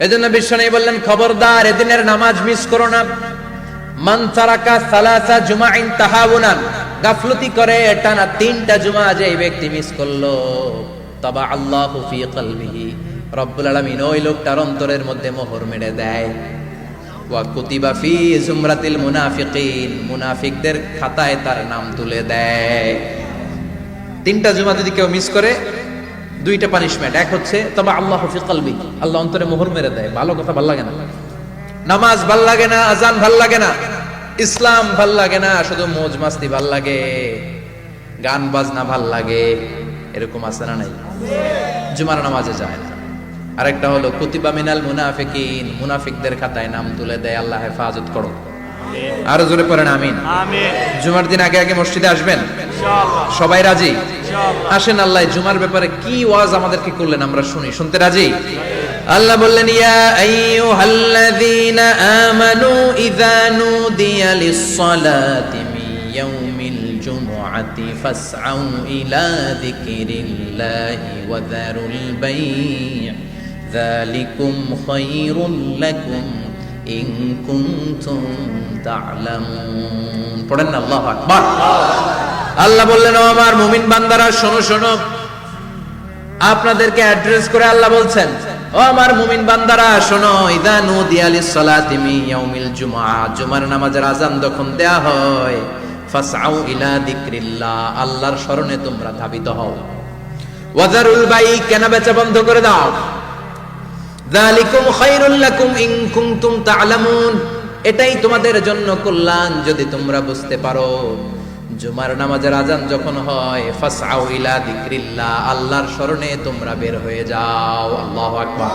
এজন্য বিশ্বনবী বললেন, খবরদার এদিনের নামাজ মিস করো না। মান তারাকা সালাসা জুমাইন তাহাউনান, গাফলতি করে টানা 3টা জুমা যে ব্যক্তি মিস করলো, তাবা আল্লাহু ফি কলবিহি, রব্বুল আলামিন ওই লোকটার অন্তরের মধ্যে মোহর মেরে দেয়। ওয়া কুতিবা ফি জুমরাতিল মুনাফিকিন, মুনাফিকদের খাতায় তার নাম তুলে দেয়। 3টা জুমা যদি কেউ মিস করে, 2টা পানিশমেন্ট। এক হচ্ছে তবে আল্লাহ ফি কলবি, আল্লাহ অন্তরে মোহর মেরে দেয়। ভালো কথা ভাল লাগে না, নামাজ ভাল লাগে না, আজান ভাল লাগে না, ইসলাম ভাল লাগে না, শুধু মৌজ মাস্তি ভাল লাগে, গান বাজনা ভাল লাগে, এরকম আছে না নাই? জুমার নামাজে যায় না। আরেকটা হলো কুতিবা মিনাল মুনাফিকিন, মুনাফিকদের খাতায় নাম তুলে দেয়। আল্লাহ হেফাজত করো। আরো জোরে পড়েন আমিন। জুমার দিন আগে আগে মসজিদে আসবেন সবাই? রাজি? আসেন, আল্লাহ জুমার ব্যাপারে কি ওয়াজ আমাদেরকে করলেন আমরা শুনি। শুনতে রাজি? আল্লাহ বললেন, ইয়া আইয়ুহাল্লাযীনা আমানু ইযা নুদিয়া লিস-সালাতি মিন ইয়াউমিল জুমআতি ফাসআউ ইলা যিকরিল্লাহি ওয়া যারুল বাই', যালিকুম খায়রুল লাকুম ইন কুনতুম তা'লামুন। পড়েন না আল্লাহু আকবার। আল্লাহ বললেন, ও আমার মুমিন বান্দারা শোনো শোনো। আপনাদেরকে অ্যাড্রেস করে আল্লাহ বলছেন, ও আমার মুমিন বান্দারা শোনো, ইযা নুদিয়া লিস-সালাতি মিন ইয়াউমিল জুমআ, জুমার নামাজের আযান যখন দেয়া হয়, ফাসআউ ইলা যিকরিল্লাহ, আল্লাহর স্মরণে তোমরা ধাবিত হও। ওয়া যারুল বাই', কেনা বেচা বন্ধ করে দাও। যালিকুম খায়রুল লাকুম ইন কুনতুম তা'লামুন, এটাই তোমাদের জন্য কল্যাণ যদি তোমরা বুঝতে পারো। জুমার নামাজের আযান যখন হয়, ফাসআউ ইলা যিকরিল্লাহ, আল্লাহর স্মরণে তোমরা বের হয়ে যাও। আল্লাহু আকবার।